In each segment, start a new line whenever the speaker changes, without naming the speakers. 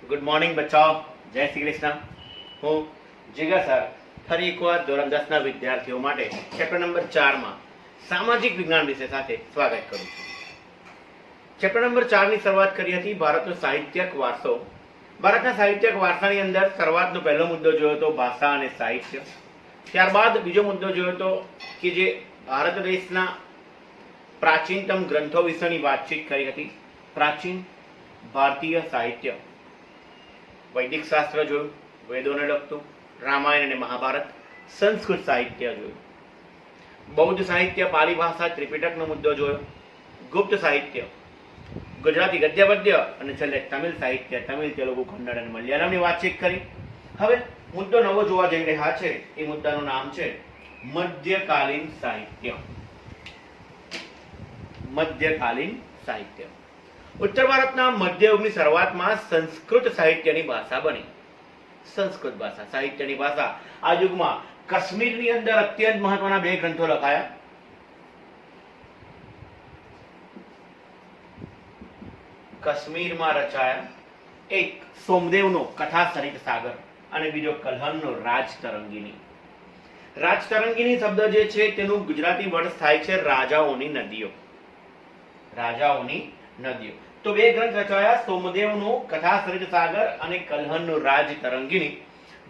Good morning બચ્ચાઓ, જય શ્રી કૃષ્ણ. હું જીગર sir ફરી એકવાર ધોરણ 10ના વિદ્યાર્થીઓ માટે ચેપ્ટર નંબર 4માં સામાજિક વિજ્ઞાન વિષય સાથે સ્વાગત કરું છું. ચેપ્ટર નંબર 4ની શરૂઆત કરી હતી ભારતનો સાહિત્યક વારસો. ભારતના સાહિત્યક વારસાની અંદર શરૂઆતનો પહેલો મુદ્દો જોયો હતો ભાષા અને સાહિત્ય. ત્યારબાદ બીજો મુદ્દો જોયો હતો કે જે ભારત દેશના પ્રાચીનતમ ગ્રંથો વિશેની વાતચીત કરી હતી. પ્રાચીન ભારતીય સાહિત્ય, વૈદિક શાસ્ત્ર જોયું, વેદોને લગતું, રામાયણ અને મહાભારત, સંસ્કૃત સાહિત્ય જોયું, બૌદ્ધ સાહિત્ય, પાલી ભાષા, ત્રિપિટકનો મુદ્દો જોયો, ગુપ્ત સાહિત્ય, ગુજરાતી ગદ્ય પદ્ય અને છેલ્લે તમિલ સાહિત્ય, તમિલ, તેલુગુ, કન્નડ અને મલયાલમની વાતચીત કરી. હવે મુદ્દો નવો જોવા જઈ રહ્યા છે. એ મુદ્દાનું નામ છે મધ્યકાલીન સાહિત્ય. મધ્યકાલીન સાહિત્ય. ઉત્તર ભારતના મધ્યયુગની શરૂઆતમાં સંસ્કૃત સાહિત્યની ભાષા બની. સંસ્કૃત ભાષા સાહિત્યની ભાષા. આ યુગમાં કાશ્મીરની અંદર અત્યંત મહત્વના બે ગ્રંથો લખાયા. કાશ્મીરમાં રચાયા એક સોમદેવનો કથા સરિત સાગર અને બીજો કલ્હણનો રાજતરંગિની. રાજતરંગિની શબ્દ જે છે તેનું ગુજરાતી વર્ડ થાય છે રાજાઓની નદીઓ. રાજાઓની નદીઓ. તો બે ગ્રંથ રચાયા, સોમદેવનો કથા સરિત સાગર અને કલ્હણનો રાજતરંગિની,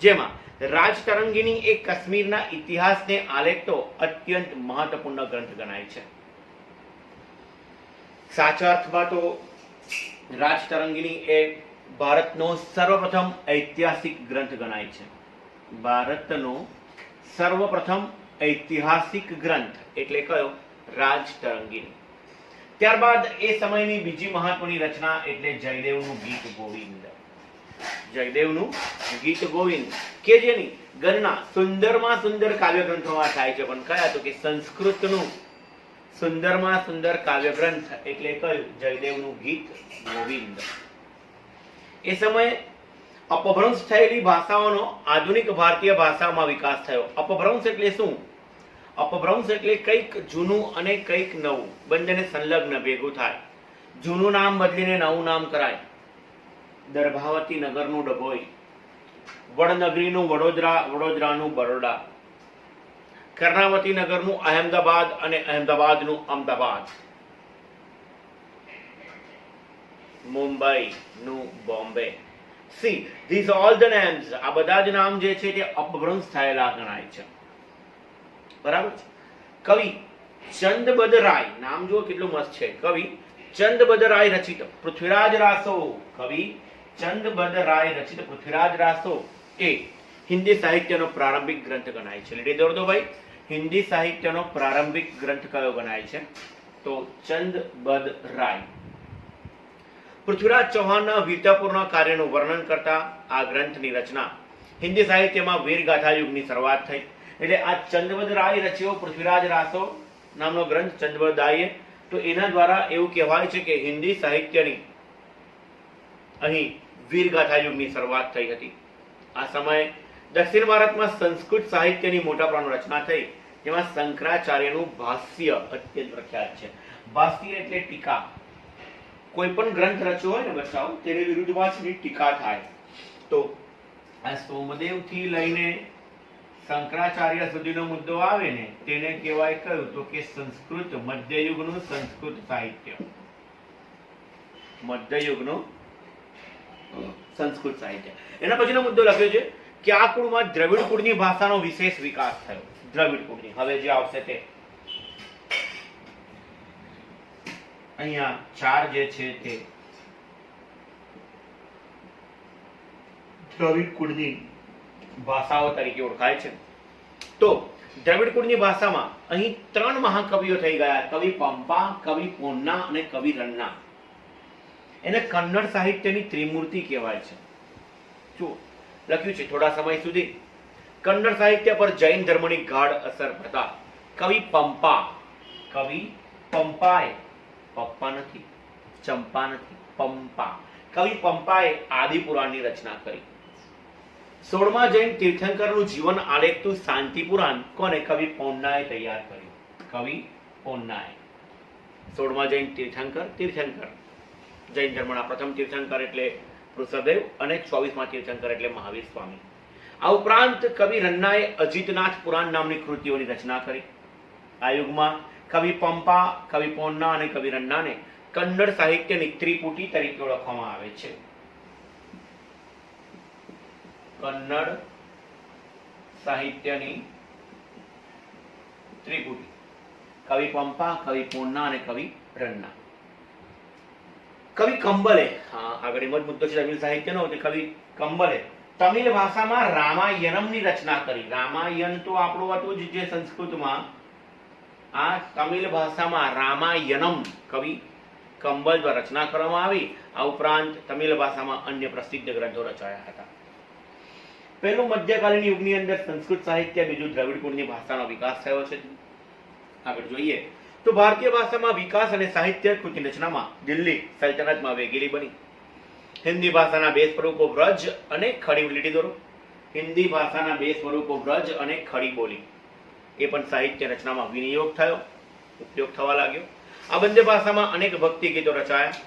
જેમાં રાજતરંગિની એ કાશ્મીરના ઇતિહાસને આલેખતો અત્યંત મહત્વપૂર્ણ ગ્રંથ ગણાય છે. સાચા અર્થમાં તો રાજતરંગિની એ ભારતનો સર્વપ્રથમ ઐતિહાસિક ગ્રંથ ગણાય છે. ભારતનો સર્વપ્રથમ ઐતિહાસિક ગ્રંથ એટલે કયો? રાજતરંગિની. ત્યારબાદ એ સમયની બીજી મહત્વની રચના એટલે જયદેવનું ગીત ગોવિંદ. જયદેવનું ગીત ગોવિંદ કે જેની ગણના સુંદરમાં સુંદર કાવ્ય ગ્રંથોમાં થાય છે. પણ કયા? તો કે સંસ્કૃતનું સુંદરમાં સુંદર કાવ્ય ગ્રંથ એટલે કયું? જયદેવનું ગીત ગોવિંદ. એ સમયે અપભ્રંશ થયેલી ભાષાઓનો આધુનિક ભારતીય ભાષામાં વિકાસ થયો. અપભ્રંશ એટલે શું? અપભ્રંશ એટલે કંઈક જૂનું અને કંઈક નવું બંનેને સંલગ્ન ભેગું થાય. જૂનું નામ બદલીને નવું નામ કરાય. દર્ભાવતી નગરનું ડભોઈ, વડનગરીનું વડોદરા, વડોદરાનું બરોડા, કર્ણાવતી નગરનું અહેમદાબાદ અને અહેમદાબાદનું અમદાવાદ, મુંબઈનું Bombay. See this all the names, આ બધા જ નામ જે છે તે અપભ્રંશ થયેલા ગણાય છે. બરાબર છે. કવિ ચંદબદરાય, નામ જુઓ કેટલું મસ્ત છે. કવિ ચંદબદરાય રચિત પૃથ્વીરાજ રાસો. કવિ ચંદબદરાય રચિત પૃથ્વીરાજ રાસો એ હિન્દી સાહિત્યનો પ્રારંભિક ગ્રંથ ગણાય છે. લીટી દોર દો ભાઈ. હિન્દી સાહિત્યનો પ્રારંભિક ગ્રંથ કયો ગણાય છે? તો ચંદબદરાય. પૃથ્વીરાજ ચૌહાણના વીરતાપૂર્ણ કાર્યનું વર્ણન કરતા આ ગ્રંથની રચના હિન્દી સાહિત્યમાં વીરગાથા યુગની શરૂઆત થઈ. એટલે આ ચંદબદરાય રચ્યો પૃથ્વીરાજ રાસો નામનો ગ્રંથ ચંદબદરાયે. તો એના દ્વારા એવું કહેવાય છે કે હિન્દી સાહિત્યની અહીં વીરગાથા યુગની શરૂઆત થઈ હતી. આ સમયે દક્ષિણ ભારતમાં સંસ્કૃત સાહિત્યની મોટા પ્રમાણમાં રચના થઈ, જેમાં શંકરાચાર્યનું ભાષ્ય અત્યંત પ્રખ્યાત છે. ભાષ્ય એટલે ટીકા. કોઈ પણ ગ્રંથ રચ્યો હોય ને બચ્ચાઓ, તેની વિરુદ્ધમાં ટીકા થાય. તો આ સોમદેવ થી લઈને શંકરાચાર્ય સુધીનો મુદ્દો આવે ને તેને કહેવાય કયું? તો કે સંસ્કૃત, મધ્યયુગનું સંસ્કૃત સાહિત્ય. મધ્યયુગનું સંસ્કૃત સાહિત્ય. એના પછીનો મુદ્દો લખ્યો છે કે આ કુળમાં દ્રવિડ કુળની ભાષાનો વિશેષ વિકાસ થયો. દ્રવિડ કુળની, હવે જે આવશે તે અહીંયા ચાર જે છે તે દ્રવિડ કુળની ભાષાઓ તરીકે ઓળખાય છે. તો દ્રવિડ કુળની ભાષામાં અહીં ત્રણ મહાકવિઓ થઈ ગયા. કવિ પંપા, કવિ પોન્ના અને કવિ રન્ના. એને કન્નડ સાહિત્યની ત્રિમૂર્તિ કહેવાય છે. જો લખ્યું છે થોડા સમય સુધી કન્નડ સાહિત્ય પર જૈન ધર્મની ગાઢ અસર પડતા કવિ પંપા, કવિ પંપાએ, પપ્પા નથી, ચંપા નથી, પંપા, કવિ પંપાએ આદિપુરાણની રચના કરી. 16મા જૈન તીર્થંકરનું જીવન આલેખતું શાંતિ પુરાણ કોને? કવિ પોન્નાએ તૈયાર કર્યું. કવિ પોન્નાએ. 16મા જૈન તીર્થંકર જૈન ધર્મના પ્રથમ તીર્થંકર એટલે વૃષભદેવ અને 24મા તીર્થંકર એટલે મહાવીર સ્વામી. આ ઉપરાંત કવિ રન્નાએ અજીતનાથ પુરાણ નામની કૃતિઓની રચના કરી. આ યુગમાં કવિ પંપા, કવિ પોન્ના અને કવિ રન્નાને કન્નડ સાહિત્યની ત્રિપુટી તરીકે ઓળખવામાં આવે છે. કન્નડ સાહિત્યની ત્રિપુટી કવિ પંપા, કવિ પોન્ના અને કવિ રન્ના. કવિ કંબલે, આગળ એમ જ મુદ્દો છે તમિલ સાહિત્યનો, કવિ કંબલે તમિલ ભાષામાં રામાયણમની રચના કરી. રામાયણ તો આપણું હતું જ, જે સંસ્કૃતમાં, આ તમિલ ભાષામાં રામાયણમ કવિ કંબલ દ્વારા રચના કરવામાં આવી. આ ઉપરાંત તમિલ ભાષામાં અન્ય પ્રસિદ્ધ ગ્રંથો રચાયા હતા. પહેલું મધ્યકાલીન યુગની અંદર સંસ્કૃત સાહિત્ય, બીજું દ્રવિડ કુળની ભાષાનો વિકાસ થયો છે. આગળ જોઈએ તો ભારતીય ભાષામાં વિકાસ અને સાહિત્ય કૃતિ રચનામાં દિલ્હી સલ્તનતમાં વેગીલી બની. હિન્દી ભાષાના બે સ્વરૂપો વ્રજ અને ખડી લીટી દોરો. હિન્દી ભાષાના બે સ્વરૂપો વ્રજ અને ખડી બોલી એ પણ સાહિત્ય રચનામાં વિનિયોગ થયો, ઉપયોગ થવા લાગ્યો. આ બંને ભાષામાં અનેક ભક્તિ ગીતો રચાયા.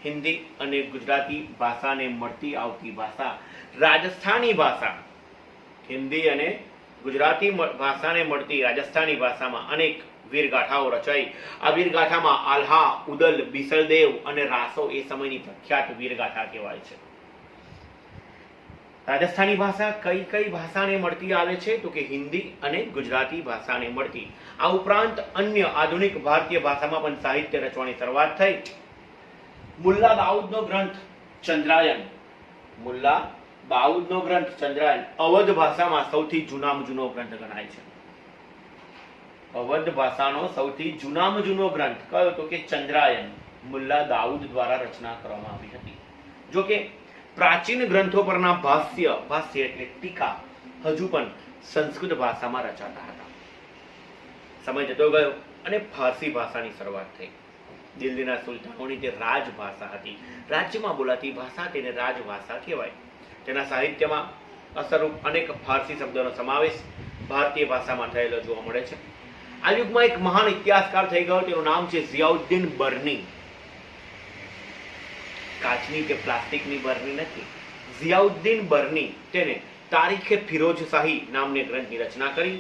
હિન્દી અને ગુજરાતી ભાષાને મળતી આવતી ભાષા રાજસ્થાની ભાષા. હિન્દી અને ગુજરાતી ભાષાને મળતી રાજસ્થાની ભાષામાં અનેક વીરગાથાઓ રચાઈ. આ વીરગાથામાં આલ્હા, ઉદલ, બિસલદેવ અને રાસો એ સમયની પ્રખ્યાત વીરગાથા કહેવાય છે. રાજસ્થાની ભાષા કઈ કઈ ભાષાને મળતી આવે છે તો કે હિન્દી અને ગુજરાતી ભાષાને મળતી. આ ઉપરાંત અન્ય આધુનિક ભારતીય ભાષામાં પણ સાહિત્ય રચવાની શરૂઆત થઈ. મુલ્લા દાઉદનો ગ્રંથ ચંદ્રાયન, મુલ્લા દાઉદનો ગ્રંથ ચંદ્રાયન અવધ ભાષામાં સૌથી જૂનામાં જૂનો ગ્રંથ ગણાય છે. અવધ ભાષાનો સૌથી જૂનામાં જૂનો ગ્રંથ કયો તો કે ચંદ્રાયન મુલ્લા દાઉદ દ્વારા રચના કરવામાં આવી હતી. જો કે પ્રાચીન ગ્રંથો પરના ભાષ્ય એટલે ટીકા હજુ પણ સંસ્કૃત ભાષામાં રચાતા હતા. સમય જતો ગયો અને ફારસી ભાષાની શરૂઆત થઈ. દિલ્હીના સુલતાનોની તે રાજભાષા હતી. રાજ્યમાં બોલાતી ભાષા તેને રાજભાષા કહેવાય. તેના સાહિત્યમાં અસરરૂપ અનેક ફારસી શબ્દોનો સમાવેશ ભારતીય ભાષામાં થયેલો જોવા મળે છે. આ યુગમાં એક મહાન ઇતિહાસકાર થઈ ગયો, તેનું નામ છે ઝિયાઉદ્દીન બર્ની. કાચની કે પ્લાસ્ટિકની બર્ની નથી. ઝિયાઉદ્દીન બર્ની તેને તારીખે ફિરોજશાહી નામની ગ્રંથની રચના કરી,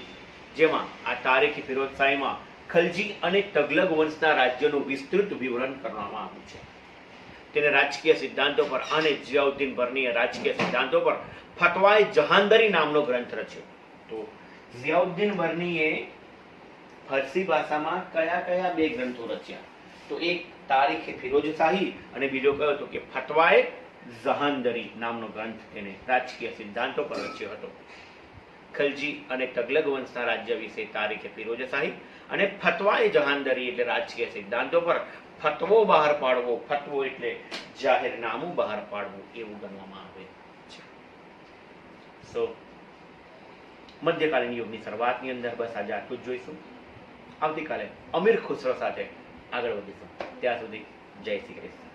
જેમાં આ તારીખે ફિરોજશાહીમાં ખલજી અને તગલગ વંશના રાજ્યનું વિસ્તૃત વિવરણ કરવામાં આવ્યું છે. તેને રાજકીય સિદ્ધાંતો પર અને ઝિયાઉદ્દીન બર્નીએ રાજકીય સિદ્ધાંતો પર ફતવાએ જહાંદરી નામનો ગ્રંથ રચ્યો. તો ઝિયાઉદ્દીન બર્નીએ ફારસી ભાષામાં કયા કયા બે ગ્રંથો રચ્યા? તો એક તારીખે ફિરોજશાહી અને બીજો કયો તો કે ફતવાએ જહાંદરી નામનો ગ્રંથ તેને રાજકીય સિદ્ધાંતો પર રચ્યો હતો. ખલજી અને તગલગ વંશના રાજ્ય વિશે તારીખે ફિરોજશાહી અને ફતવાએ જહાંદરી એટલે રાજકીય સિદ્ધાંતો પર ફતવો બહાર પાડવો. ફતવો એટલે જાહેરનામું બહાર પાડવું એવું ગણવામાં આવે છે. સો મધ્યકાલીન યુગની શરૂઆતની અંદર બસ આજે આટલું જ જોઈશું. આવતીકાલે અમીર ખુસરો સાથે આગળ વધીશું. ત્યાં સુધી જય શ્રી કૃષ્ણ.